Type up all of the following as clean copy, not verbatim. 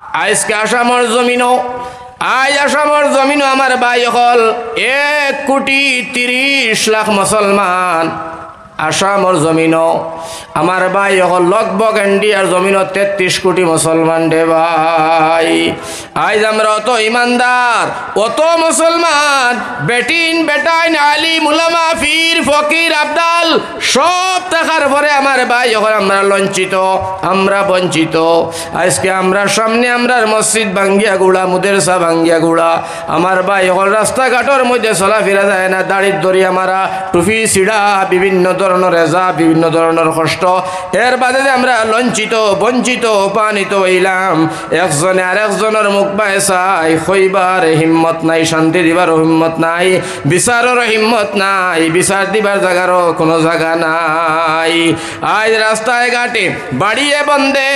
আজকে আসামর জমিনও আজ আসামর জমিনও আমার ভাই হল 1,30,00,000 মুসলমান। আসামর জমিনও আমার ভাই হল লগভগ ইন্ডিয়ার জমিনও 33 কোটি মুসলমান রে ভাই। আজ আমরা অত ইমানদার, অত মুসলমান, বেটিন বেটাইন আলিম উলামা পীর ফকির আবদাল সব থাকার পরে আমার ভাই হল আমরা লঞ্চিত, আমরা বঞ্চিত। আজকে আমরা সামনে আমরা মসজিদ ভাঙ্গিয়া গুড়া, মুদেরসা ভাঙ্গিয়া গুড়া, আমার ভাই হল রাস্তাঘাটের মধ্যে চলাফেরা যায় না, দাড়ির দড়ি আমারা টুপি সিড়া, বিভিন্ন ধরনের রেজা, বিভিন্ন ধরনের কষ্ট। এর বাদে আমরা লঞ্চিত বঞ্চিত পানিত হইলাম। একজনে আর একজনের মুখ বাই চাই, খইবার হিম্মত নাই, শান্তি দিবার হিম্মত নাই, বিচারের হিম্মত নাই, বিচার দিবার জায়গারও কোনো জায়গা নাই। আজ রাস্তায় ঘাটে বাড়িয়ে বন্ধে,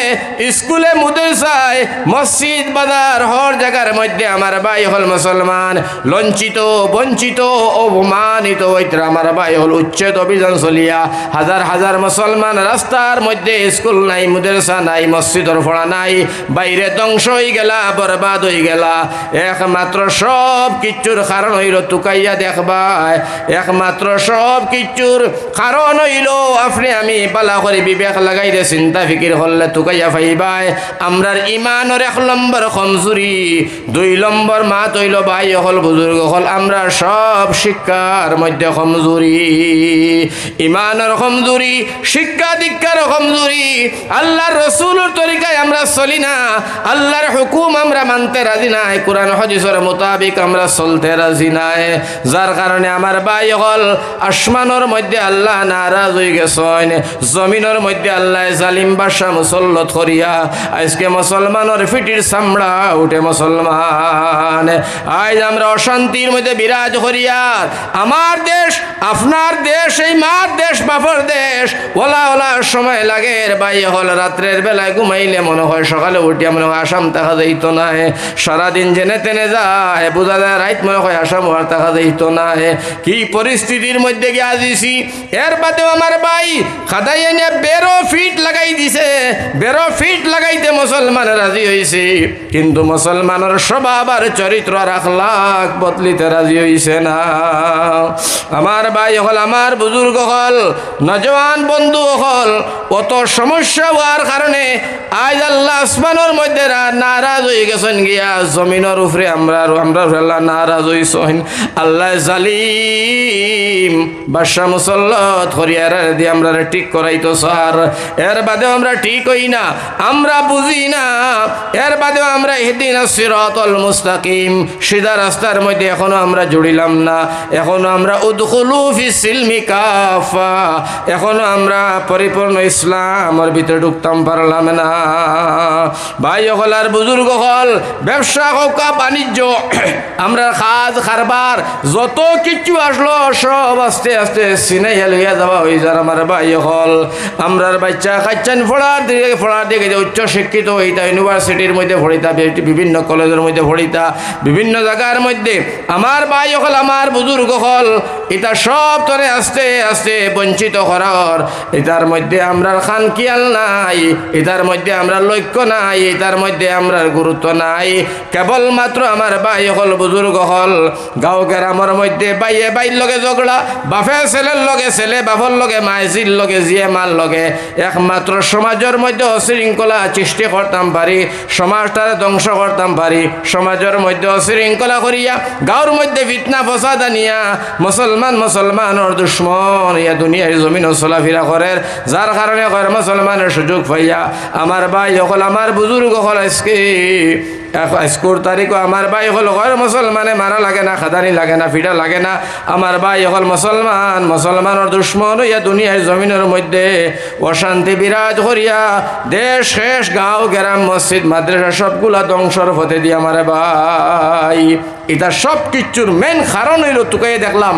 স্কুলে মুদেরসায় মসজিদ বাজার হর জায়গার মধ্যে আমার ভাই হল মুসলমান লঞ্চিত বঞ্চিত অপমানিত হইতে আমার ভাই হল উচ্ছেদ অভিযান চলিয়া হাজার হাজার মুসলমান রাস্তার মধ্যে, স্কুল নাই, মুদেরসা নাই, মসজিদর ফোড়া নাই, বাইরে ধ্বংস হয়ে গেলা, বরবাদ হয়ে গেলা। একমাত্র সব কিচ্ছুর কারণ হইল তুকাইয়া দেখবাই, একমাত্র সব কিচ্ছুর কারণ হইল আপনি আমি পালা করে বিবেক লাগাইলে চিন্তা ফিকির হলে তুকাইয়া পাইবাই। আমরার ইমানের 1 নম্বর কমজুরি, 2 নম্বর মাত হইল ভাই হল বুজুর্গ হল আমরা সব শিক্ষার মধ্যে কমজুরি, ইমানের কমজুরি, শিক্ষা দীক্ষার কমজুরি। আল্লাহর রসুলের তরিকায় আমরা চলি না, আল্লাহর হুকুম আমরা মানতে রাজি নাই, কোরআন হাদিসের মোতাবিক আমরা চলতে রাজি নাই। যার কারণে আমার ভাই হল আসমানের মধ্যে আল্লাহ নারাজ হয়ে গেছেন, জমিনের মধ্যে আল্লাহ জালিম বাদশা মুসল্লত করিয়া আজকে মুসলমানের ফিটির চামড়া উঠে মুসলমান। আজ আমরা অশান্তির মধ্যে বিরাজ করিয়া আমার দেশ আপনার দেশ, এই মার দেশ বাপর দেশ ওলা ওলা সময় লাগে ভাই হল। রাত্রের বেলায় ঘুমাইলে মনে হয় সকালে উঠিয়া মনে হয় আসাম দেখা যাইত না, সারাদিন জেনে তেনে যায় বোঝা যায় রাইত মনে হয় আসাম আর দেখা যাইত না। কি পরিস্থিতির মধ্যে গিয়ে আসিছি। এর বাদেও আমার ভাই খাদাই এনে 12 ফিট লাগাই দিছে, 12 ফিট লাগাইতে মুসলমান রাজি হয়েছে, কিন্তু মুসলমানের স্বভাব আর চরিত্র আর আখলাক বদলিতে রাজি হয়েছে না। আমার ভাই হল, আমার বুজুর্গ হল, নজওয়ান বন্ধু হল, কত সমস্যা হওয়ার কারণে আজ আল্লাহ আসমানের মধ্যে নারাজ হয়ে গেছেন গিয়া, জমিনের উপরে আমরা আল্লাহ নারাজ হইছেন। আল্লাহ জালিম বাদশা মুসল্লত হরিয়ার দিয়ে আমরা ঠিক করাইতো স্যার। এর বাদেও আমরা ঠিক হই না, আমরা বুঝি না। এর বাদেও আমরা ইহদিনা সিরাতাল মুস্তাকিম সিধা রাস্তার মধ্যে এখনো আমরা জুড়িলাম না, এখনো আমরা উদখুলু ফিস সিলমি কাফা, এখনো আমরা পরিপূর্ণ ইসলামের ভিতরে ঢুকতাম পারলাম না। ভাই হল আর বুজুর্গ হল, ব্যবসা হোক বাণিজ্য, আমরা কাজ কারবার যত কিছু আসলো সব আস্তে আস্তে সিনাইয়া লইয়া যাওয়া হয়ে যার আমার ভাই হল। আমরার বাচ্চা খাচ্ছেন ফোড়ার দিকে উচ্চ শিক্ষিত হইতা, ইউনিভার্সিটির মধ্যে পড়িতা, বিভিন্ন কলেজের মধ্যে পড়িতা, বিভিন্ন জায়গার মধ্যে আমার ভাই হল আমার বুজুর্গ হল এটা সব তরে আস্তে আস্তে বঞ্চিত করার। এটার মধ্যে আমরা খান কিয়াল নাই, এটার মধ্যে আমরা লক্ষ্য নাই, এটার মধ্যে আমরা গুরুত্ব নাই। কেবলমাত্র আমার ভাই হল বুজুর্গ হল গাঁও গ্রামের মধ্যে বাইয়ে বাইর লগে ঝগড়া, বাপে ছেলের লগে, ছেলে বাপর লগে, মাইজির লগে, জিয়ে মার লগে। একমাত্র সমাজের মধ্যে অশৃঙ্খলা সৃষ্টি করতাম পারি, সমাজটারে ধ্বংস করতাম পারি। সমাজের মধ্যে অশৃঙ্খলা করিয়া গাঁর মধ্যে ফিতনা ফসাদ আনিয়া মুসলমানের দুশ্মন ইয়া দুনিয়ার জমিন চলাফেরা করে, যার কারণে করে মুসলমানের সুযোগ পাইয়া আমার ভাই হল আমার বুজুর্গ হল আজকে 21 তারিখ আমার ভাই হল ঘর মুসলমানে মারা লাগে না, খাদানি লাগে না, ফিটা লাগে না। আমার ভাই হল মুসলমানের দুশ্মন ইয়া দুনিয়ার জমিনের মধ্যে অশান্তি বিরাজ করিয়া দেশ শেষ গাঁও গ্রাম মসজিদ মাদ্রাসা সবগুলা ধ্বংসর পথে দিয়ে আমার ভাই। এটা সব কিছুর মেন কারণ হইল তোকে দেখলাম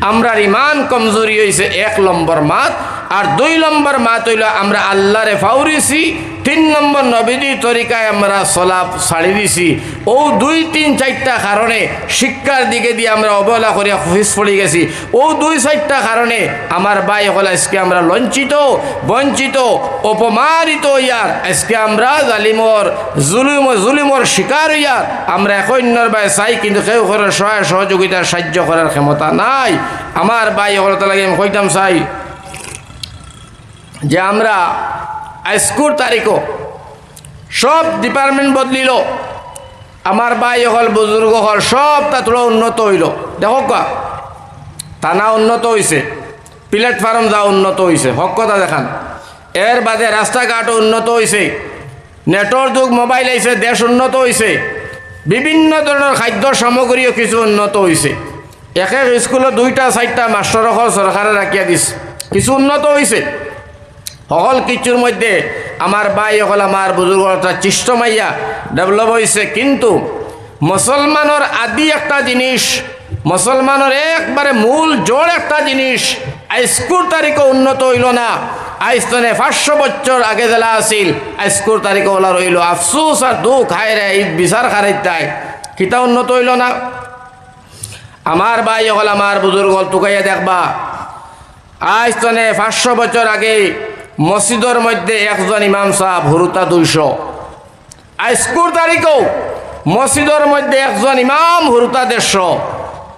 আমরার ইমান কমজোরি হয়েছে। 1 নম্বর মাত আর 2 নম্বর মাত হইল আমরা আল্লাহরে ফাউরিছি, 3 নম্বর নবীজি তরিকায় আমরা সলাপ ছাড়ি দিছি। ও 2, 3, 4টা কারণে শিক্ষার দিকে দিয়ে আমরা অবহেলা করে অফিস পড়ে গেছি। ও 2, 4টা কারণে আমার ভাই হল আজকে আমরা লঞ্চিত, বঞ্চিত, অপমানিত হইয়ার আজকে আমরা জুলুমর শিকার হইয়ার আমরা একন্যর ভাই চাই, কিন্তু কেউ করে সহায় সহযোগিতার সাহায্য করার ক্ষমতা নাই। আমার ভাই হল লাগে আমি কইতাম চাই যে আমরা আজকুর তারিখও সব ডিপার্টমেন্ট বদলিল, আমার ভাই হল বুজুর্গ হল সব তাতলা উন্নত হইল। দেখো কা থানা উন্নত হয়েছে, প্ল্যাটফর্ম যা উন্নত হয়েছে, হক কথা দেখান। এর বাদে রাস্তাঘাটও উন্নত হয়েছে, নেটওয়ার্ক যুগ, মোবাইল আইছে, দেশ উন্নত হয়েছে, বিভিন্ন ধরনের খাদ্য সামগ্রীও কিছু উন্নত হয়েছে। এক এক স্কুলে 2টা 4টা মাস্টার হল সরকারে রাখিয়া দিছে, কিছু উন্নত হয়েছে। সকল কিছুর মধ্যে আমার ভাই হল আমার বুজুর্গটা চিষ্ট মাইয়া ডেভেলপ হয়েছে। কিন্তু মুসলমানের আদি একটা জিনিস, মুসলমানের একবারে মূল জোর একটা জিনিস আজকুর তারিখে উন্নত হইল না। আইস্তনে 500 বছর আগে জেলা আছিল, আজকুর তারিখে ওলা রইল। আফসুস আর দুঃখ, হায় রে এই বিচার খারাইতায় কিতা উন্নত হইল না। আমার ভাই হল আমার বুজুর্গ টুকাইয়া দেখবা, আইস্তনে 500 বছর আগে মসজিদের মধ্যে একজন ইমাম সাহেব হুরুতা 200। আজকুর তারিখেও মসজিদের মধ্যে একজন ইমাম হুরুতা 150,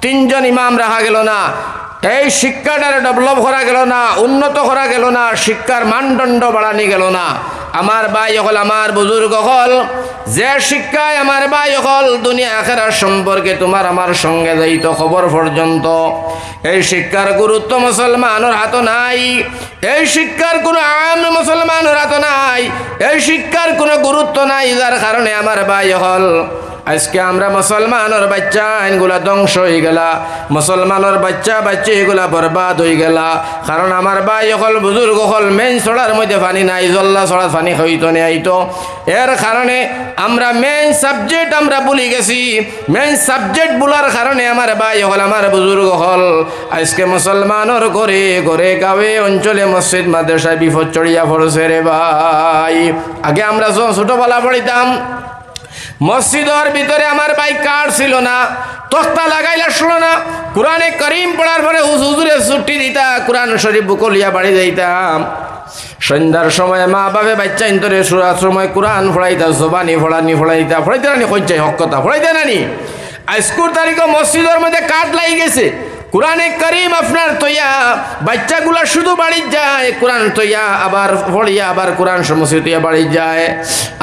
3জন ইমাম রাখা গেল না। এই শিক্ষাটারে ডেভেলপ করা গেল না, উন্নত করা গেল না, শিক্ষার মানদণ্ড বাড়ানি গেল না। আমার ভাই হল আমার বুজুর্গ হল যে শিক্ষায় আমার ভাই হল দুনিয়া আখেরার সম্পর্কে তোমার আমার সঙ্গে যাইত খবর পর্যন্ত, এই শিক্ষার গুরুত্ব মুসলমানের হাত নাই। এই শিক্ষার কোনো আম মুসলমানের হাত নাই, এই শিক্ষার কোনো গুরুত্ব নাই। যার কারণে আমার ভাই হল আজকে আমরা মুসলমানের বাচ্চা এগুলা ধ্বংস হয়ে গেলা, মুসলমানের বাচ্চা এগুলা বরবাদ হয়ে গেলা। কারণ আমার ভাই হল বুজুর্গ হল মেন ছড়ার মধ্যে পানি নাই, জল্লা ছড়া পানি হইতো নে আইতো। এর কারণে আমরা মেন সাবজেক্ট আমরা ভুলে গেছি। মেন সাবজেক্ট ভুলার কারণে আমার ভাই হল আমার বুজুর্গ হল আজকে মুসলমানের ঘরে ঘরে গাঁয়ে অঞ্চলে মসজিদ মাদ্রাসায় বিপদ চড়িয়া পড়ছে রে ভাই। আগে আমরা ছোটবেলা পড়িতাম, মসজিদের ভিতরে আমার ভাই কার্ড ছিল না, তক্তা লাগাইলে শুনো না, কোরআনে করিম পড়ার পরে হুজুরে ছুটি দিতা, কোরআন শরীফ বুকলিয়া বাড়ি যাইতাম। সন্ধ্যার সময় মা বাপে বাচ্চা ইন্তরে সুরার সময় কোরআন ফড়াইতা, জবানি ফড়াইতা নানি কইছে হক কথা ফড়াইতা নানি। আজকুর তারিখে মসজিদের মধ্যে কার্ড লাগি গেছে, কোরআনে করিম আপনার তৈয়া বাচ্চাগুলা শুধু বাড়ি যায়, কোরআন তৈয়া আবার পড়িয়া আবার কোরআন সমস্যা তৈয়া বাড়ি যায়।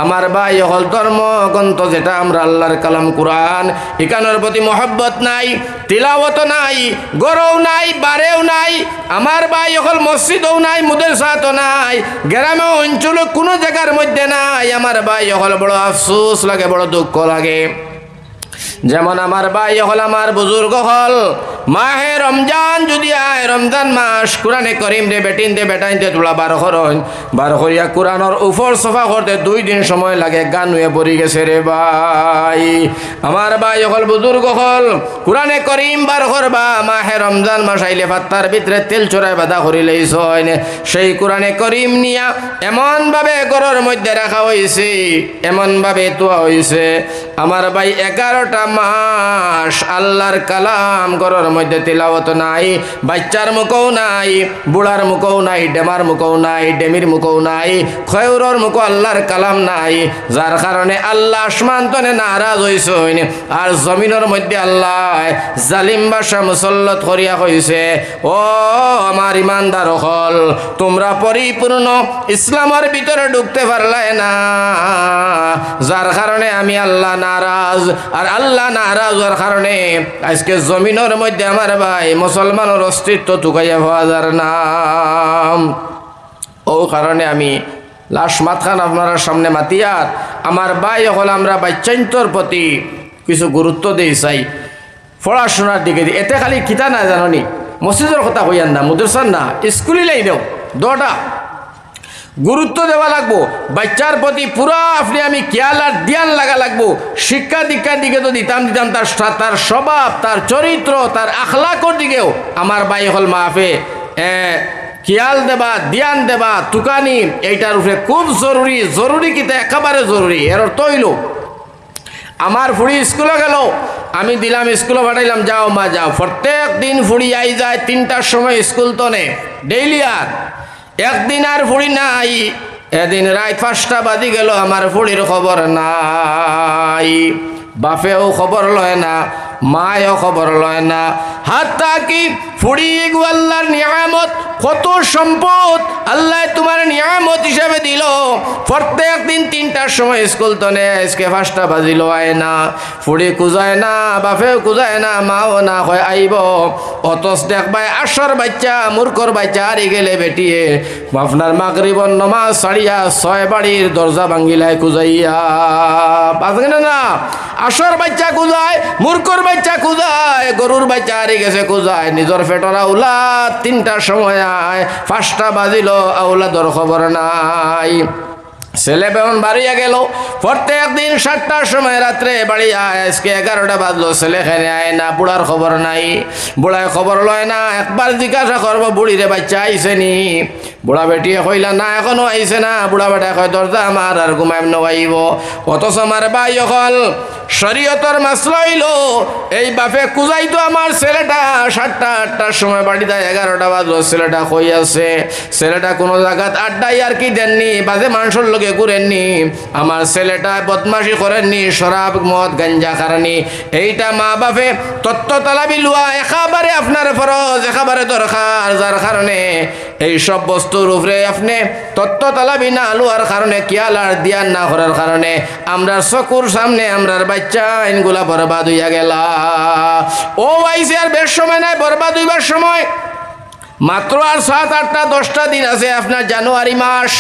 আমার ভাই হল ধর্মগ্রন্থ যেটা আমরা আল্লাহর কালাম কোরআন, এখানোর প্রতি মহব্বত নাই, তিলাওয়াত নাই, গরও নাই, বারেও নাই। আমার ভাই হল মসজিদও নাই, মাদ্রাসাও নাই, গ্রামে অঞ্চলে কোনো জায়গার মধ্যে নাই। আমার ভাই হল বড় আফসোস লাগে, বড় দুঃখ লাগে। যেমন আমার ভাই হল আমার বুজুর্গ হল মাহে রমজান যদি আয়, রমজান মাস কোরআনে করিম দে বেটিন দে বেটাইন দে তোলা 12 করন, 12 করিয়া কোরআনের উপর সফা করতে 2 দিন সময় লাগে, গান হয়ে পড়ি গেছে রে ভাই। আমার ভাই হল বুজুর্গ হল কোরআনে করিম 12 করবা, মাহে রমজান মাস আইলে পাত্তার ভিতরে তেল চড়াই বাধা করিলেই সয়। সেই কোরআনে করিম নিয়া এমন ভাবে ঘরের মধ্যে রাখা হয়েছে, এমন ভাবে তোয়া হয়েছে। আমার ভাই 11টা মাস আল্লাহর কালাম ঘরের মধ্যে তিলাওয়াত নাই, বাচ্চার মুখও নাই, বুড়ার মুখও নাই, ডেমার মুখও নাই, ডেমির মুখও নাই, খয়ুরর মুখও আল্লাহর কালাম নাই। যার কারণে আল্লাহ আসমান তনে নারাজ হইছেন, আর জমিনের মধ্যে আল্লাহ জালিম বাদশা মুসল্লত করিয়া কইছে, ও আমার ইমানদার হল তোমরা পরিপূর্ণ ইসলামের ভিতরে ঢুকতে পারলাই না, যার কারণে আমি আল্লাহ নারাজ। আর আল্লাহ নারাজ হওয়ার কারণে আজকে জমিনের মধ্যে আমার ভাই মুসলমানের অস্তিত্ব টুকাইয়া পাওয়া যার নাম। ও কারণে আমি লাশ মাতখান আপনার সামনে মাতিয়ার আমার ভাই হল আমরা বাচ্চান্তর প্রতি কিছু গুরুত্ব দিই চাই, পড়াশোনার দিকে দিই। এতে খালি কিতা না জানি মসজিদের কথা কইয়ান না, মাদ্রাসার না, স্কুলেই দেও, দুটা গুরুত্ব দেওয়া লাগবো বাচ্চার প্রতি পুরা আপনি আমি খেয়াল আর ধ্যান লাগা লাগবো। শিক্ষা দীক্ষার দিকে তো দিতাম তার স্বভাব, তার চরিত্র, তার আখলাকর দিকেও আমার ভাই হল মাফে খেয়াল দেবা, ধ্যান দেবা, তুকানি এইটার উপরে খুব জরুরি। জরুরি কিতা একেবারে জরুরি। এর অর্থ হইল আমার ফুড়ি স্কুলে গেল, আমি দিলাম স্কুলে পাঠাইলাম, যাও মা যাও। প্রত্যেক দিন ফুড়ি আই যায় 3টার সময় স্কুল তনে ডেইলি। আর একদিন আর ফুড়ি নাই, এদিন রাত 5টা বাজি গেল, আমার ফুড়ির খবর নাই। বাপেও খবর লয় না, মায়ও খবর লয় না। হাত্তা কি ফুড়ি আল্লাহর নিয়ামত, কত সম্পদ আল্লাহ তোমার নিয়ামত হিসাবে দিল। প্রত্যেক দিন 3টার সময় স্কুল তনে, আজকে 5টা বাজিল আয় না। ফুড়ি কুজায় না, বাপেও কুজায় না, মাও না হয় আইব। অতস দেখবাই আসর বাচ্চা, মূর্খর বাচ্চা হারি গেলে বেটিয়ে আপনার মাগরিবর নমাজ ছাড়িয়া 6 বাড়ির দরজা ভাঙ্গিলায় কুজাইয়া। পাবেন না? আসর বাচ্চা কুজায়, মূর্খর বাচ্চা কুজায়, গরুর বাচ্চা হারি গেছে কুজায়। নিজের পেটর আউলাদ 3টার সময় আয়, 5টা বাজিল, আউলাদর খবর নাই। ছেলে বেমন বাড়িয়া গেল, প্রত্যেক দিন 7টার সময় রাত্রে বাড়ি আয়। আজকে 11টা বাজলো, ছেলে খেলে আয় না, বুড়ার খবর নাই। বুড়ায় খবর লয় না। একবার জিজ্ঞাসা করবো বুড়িরে বাচ্চা আইসে নি? বুড়া বেটিয়ে কইলা না, এখনো আইসে না। বুড়া বেটা কয় দরজা আমার আর ঘুমাইম নগাইব। অথচ আমার ভাই অকল শরীয়তর মাসলা হইল এই বাপে কুজাইতো আমার ছেলেটা 7টা 8টার সময় বাড়ি যায়, 11টা বাজলো, ছেলেটা কই আছে? ছেলেটা কোনো জায়গাত আড্ডাই আর কি দেননি, বাজে মানুষের লোকে ঘুরেননি। আমার ছেলেটা বদমাশি করেননি, শরাব মদ গাঞ্জা খারানি। এইটা মা বাপে তত্ত্ব তালাবি লুয়া একেবারে আপনার ফরজ, একেবারে দরকার। যার কারণে এই সব বস্তুর উপরে আপনি তত্ত্ব তালাবি না লুয়ার কারণে, খেয়াল আর ধ্যান না করার কারণে আমরা চকুর সামনে আমরার বাচ্চা আইনগুলা বরবাদ হইয়া গেলা। ও আইসে আর বেশ সময় নাই বরবাদ হইবার সময়। মাত্র আর 7, 8টা 10টা দিন আছে আপনার জানুয়ারি মাস।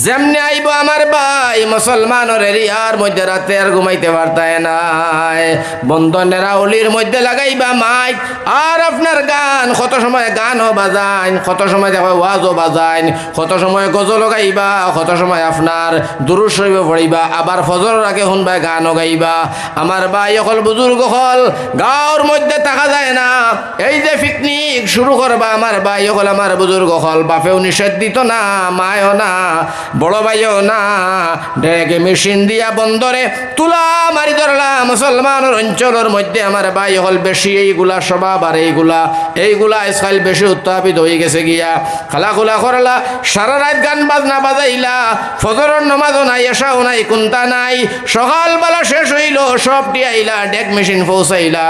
যেমনি আইব আমার ভাই মুসলমানের এরিয়ার মধ্যে রাতে আর ঘুমাইতে পারতায় নাই। বন্ধনের আউলির মধ্যে লাগাইবা মাইক আর আপনার গান। কত সময় গানও বাজাইন, কত সময় দেখো ওয়াজও বাজাইন, কত সময় গজল গাইবা, কত সময় আপনার দুরূদ শরীফ পড়িবা, আবার ফজরের আগে শুনবা গানও গাইবা। আমার ভাই অকল বুজুর্গ হল গাঁওর মধ্যে থাকা যায় না। এই যে পিকনিক শুরু করবা আমার ভাই অকল, আমার বুজুর্গ হল বাপেও নিষেধ দিত না, মায়ও না, বড় ভাইও না। ডেকে মেশিন দিয়া বন্দরে তুলা মারি ধরলা। মুসলমানের অঞ্চলের মধ্যে আমার ভাই হল বেশি এইগুলা স্বভাব। আর এইগুলা আজকাল বেশি উত্থাপিত হয়ে গেছে গিয়া। খালাখুলা করলা, সারা রাত গান বাজনা বাজাইলা, ফজরের নমাজও নাই, এশাও নাই, কুন্তা নাই। সকালবেলা শেষ হইল, সবটি আইলা, ডেক মেশিন পৌঁছাইলা।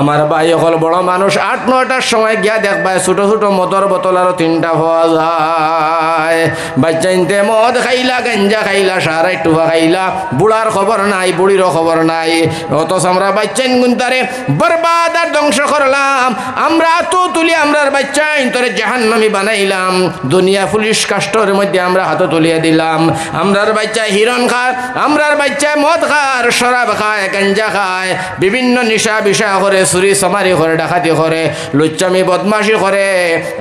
আমার ভাই হল বড় মানুষ 8-9টার সময় গিয়া দেখবা ছোট ছোট মদর বোতল আরো 3টা পাওয়া যায়। বাচ্চা ইনতে মদ খাইলা, গাঞ্জা খাইলা, সারাই টুফা খাইলা, বুড়ার খবর নাই, বুড়িরও খবর নাই। অথচ আমরা বাচ্চাইন গুনতারে বরবাদ আর ধ্বংস করলাম। আমরা তো তুলি আমরার বাচ্চাইন তোরে জাহান্নামী বানাইলাম। দুনিয়া পুলিশ কাস্টর মধ্যে আমরা হাত তুলিয়ে দিলাম। আমরার বাচ্চায় হিরণ খায়, আমরার বাচ্চায় মদ খায়, শরাব খায়, গাঞ্জা খায়, বিভিন্ন নিশা বিষা করে, চুরি চামারি করে, ডাকাতি করে, লুচ্চামি বদমাশি করে।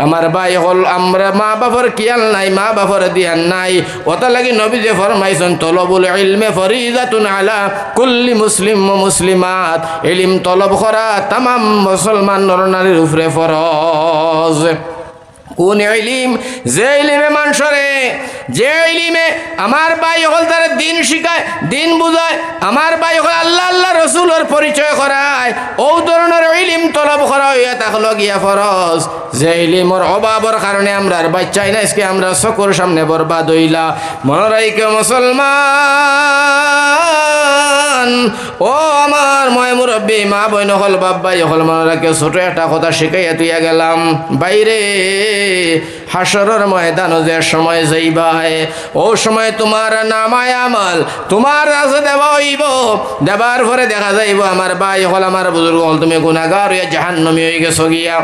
আমার ভাই হল আমরা মা বাপর কিয়াল নাই, মা বাপর দিয়ান নাই। ওটা লাগি নবী যে ফরমাইছেন তলবুল ইলমে ফরিজাতুন আলা কুল্লি মুসলিম ও মুসলিমাত। ইলম তলব করা তামাম মুসলমান নরনারীর উপরে ফরজ। কোন ইলম? যে ইলমে মানুষরে, যে ইলমে আমার ভাই হল তার দিন শিখায়, দিন বুঝায়, আমার ভাই হল আল্লাহ আল্লাহ রসুলের পরিচয় করায়। ও ধরনের ইলম তলব করা হইয়া থাকলো গিয়া ফরজ। যে ইলমের অভাবের কারণে আমরার বাচ্চাই না আজকে আমরা চকুর সামনে বরবাদ হইলা। মনে রাখো মুসলমান, ও আমার ময় মুরব্বী মা বইন হল বাব্বাই হল, মনে রাখো ছোট একটা কথা শিখাইয়া তুইয়া গেলাম। বাইরে হাসরের ময়দানে যে সময় যাইবাই, ও সময় তোমার নামায় আমল তোমার কাছে দেওয়া হইব। দেবার পরে দেখা যাইব আমার ভাই হল, আমার বুজুর্গ হল, তুমি গুনাহগার হইয়া জাহান্নামী হয়ে গেছো গিয়া।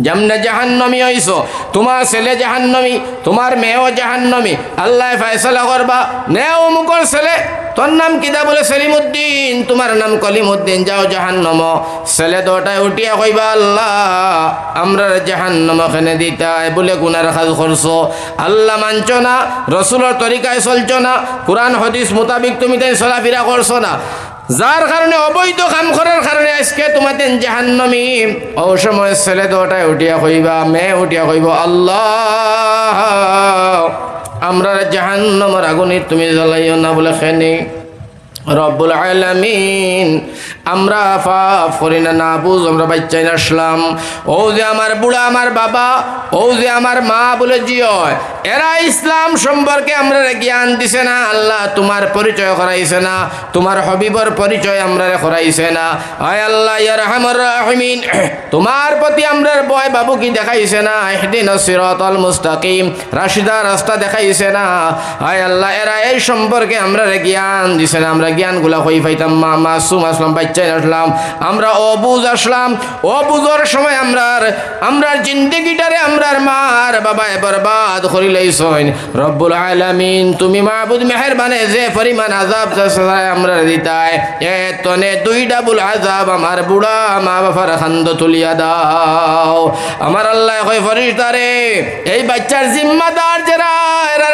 যেমনে জাহান্নামী হইছো, তোমার ছেলে জাহান্নামী, তোমার মেয়েও জাহান্নামী। আল্লাহ ফয়সালা করবা, নেও মুকর ছেলে, তোর নাম কিদা? বলে সেলিমউদ্দিন। তোমার নাম কলিমউদ্দিন, যাও জাহান্নাম। ছেলে দুটায় উঠিয়া কইবা আল্লাহ আমরা জাহান্নাম খানে দিতাই বলে গুনার কাজ করছো। আল্লাহ মানছো না, রসুলের তরিকায় চলছো না, কোরআন হাদিস মোতাবিক তুমি তাই চলাফেরা করছো না। যার কারণে অবৈধ কাম করার কারণে আজকে তোমাদের জাহান্নামী। ও সময় ছেলে দুটায় উঠিয়া কইবা, মেয়ে উঠিয়া কইব, আল্লাহ আমরা জাহান্নামের আগুনে তুমি জ্বালাইও না বলে খেনি। রব্বুল আলামিন আমরা পাপ করি না, না বুঝ আমরা বাচ্চাই আসলাম। ও যে আমার বুড়া আমার বাবা, ও যে আমার মা বলে জিও, এরা ইসলাম সম্পর্কে আমরা জ্ঞান দিছে না। আল্লাহ তোমার পরিচয় করাইছে না, তোমার হবিবর পরিচয় আমরা করাইছে না। আয় আল্লাহ ইয়া রাহমার রাহিমিন, তোমার প্রতি আমরা ভয় বাবু কি দেখাইছে না। ইহদিনাস সিরাতাল মুস্তাকিম, রাশিদা রাস্তা দেখাইছে না। আয় আল্লাহ এরা এই সম্পর্কে আমরা জ্ঞান দিছে না। আমরা জ্ঞানগুলা হই পাইতাম মাসুম আসলাম, বাচ্চাই আসলাম, আমরা অবুঝ আসলাম। অবুঝর সময় আমরা জিন্দগিটারে আমরার মার বাবায় বরবাদ করি লাইছেন। রব্বুল আলামিন তুমি মাবুদ মেহেরবানে যে পরিমাণ আযাব আমরা দিতায়, এতনে দুই ডাবল আযাব আমার বুড়া মা বাবার খান্দ তুলিয়া দাও। আমার আল্লাহ কয় ফেরেশতারে এই বাচ্চার জিম্মাদার যারা এরা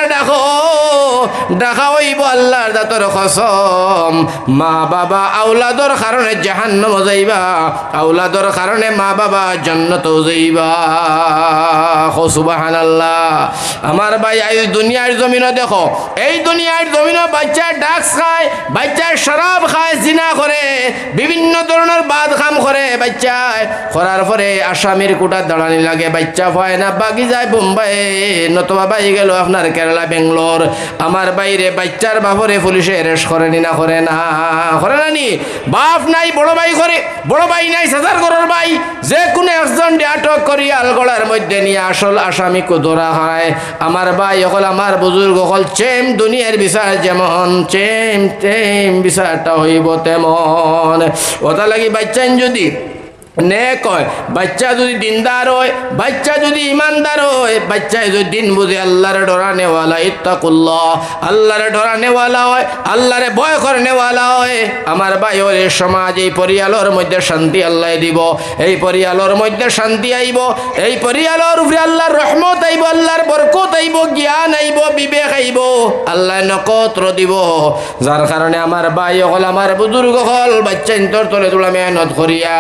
ডাকা হইব আল্লাহর দাতর কসম, মা বাবা আওলাদর কারণে জাহান্নামে যাইবা, আওলাদর কারণে মা বাবা জান্নাতেও যাইবা। সুবহানাল্লাহ। আমার ভাই এই দুনিয়ার জমিনে দেখো, এই দুনিয়ার জমিনে বাচ্চা ড্রাগস খায়, বাচ্চা শরাব খায়, জিনা করে, বিভিন্ন ধরনের বাদ কাম করে। বাচ্চা করার পরে আসামির কোটার দাঁড়ানি লাগে, বাচ্চা হয় না, বাগি যায় বোম্বাই, নতুবা বাই গেল আপনার কেরালা বেঙ্গলোর। আমার বাইরে বাচ্চার বাপরে পুলিশে অ্যারেস্ট করেনি না, করে না, করে না নি? বাপ নাই বড় ভাই করে, বড় ভাই নাই সাজার করার ভাই, যে কোনো একজন আটক করি আলগড়ার মধ্যে নিয়ে আসল আসামি ধরা হয়। আমার ভাই হল, আমার বুজুর্গ হল, চেম দুনিয়ার বিচার যেমন চেম টেম বিচারটা হইব তেমন। ওটা লাগি বাচ্চান যদি নেক হয়, বাচ্চা যদি দিনদার হয়, বাচ্চা যদি ইমানদার হয়, বাচ্চায় যদি দিন বুঝে আল্লাহরে ডরানেওয়ালা, ইত্তাকুল্লাহ আল্লাহরে ডরানেওয়ালা হয়, আল্লাহরে ভয় করনেওয়ালা হয়, আমার ভাই ওর সমাজ এই পরিয়ালোর মধ্যে শান্তি আল্লাহ দিব, এই পরিয়ালোর মধ্যে শান্তি আইব, এই পরিয়ালোর উপরে আল্লাহর রহমত আইব, আল্লাহর বরকত আইব, জ্ঞান আইব, বিবেক আইব, আল্লাহ নকত্র দিব। যার কারণে আমার ভাই হল, আমার বুজুর্গ হল, বাচ্চা ইন্তর তলে তোলা মেহনত করিয়া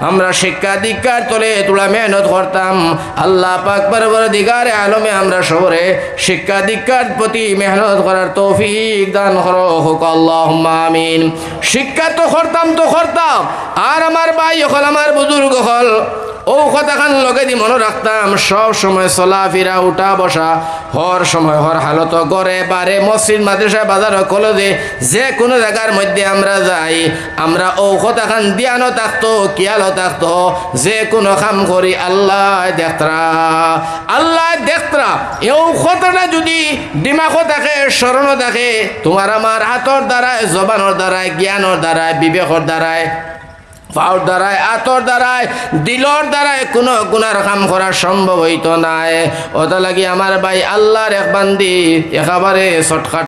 আমরা শিক্ষা দীক্ষার তলে তোলা মেহনত করতাম। আল্লাহ পাক পরবর্তীকারে আলমে আমরা শহরে শিক্ষা দীক্ষার প্রতি মেহনত করার তৌফিক দান করো, হোক আল্লাহুম্মা আমিন। শিক্ষা তো করতাম আর আমার ভাই হল, আমার বুজুর্গ হল, ও কথাখান লগে দি মনে রাখতাম, সব সময় চলাফেরা উঠা বসা হর সময় হর হালত করে বারে মসজিদ মাদ্রাসা বাজার কলেজে যে কোনো জায়গার মধ্যে আমরা যাই, আমরা ও কথাখান দিয়ানো থাকতো, কিয়ালো থাকতো, যে কোনো কাম করি আল্লাহ দেখতরা, আল্লাহ দেখতরা। এই কথাটা যদি দিমাগও থাকে, স্মরণও থাকে, তোমার আমার হাতর দ্বারায়, জবানোর দ্বারায়, জ্ঞানের দ্বারায়, বিবেকের দ্বারায়, পাওয়ার দ্বারায়, আতর দ্বারায়, দিলর দ্বারায় কোনো গুনার কাম করা সম্ভব হইতো নাই। ওটা লাগি আমার ভাই আল্লাহর এক বান্দি একেবারে শর্টকাট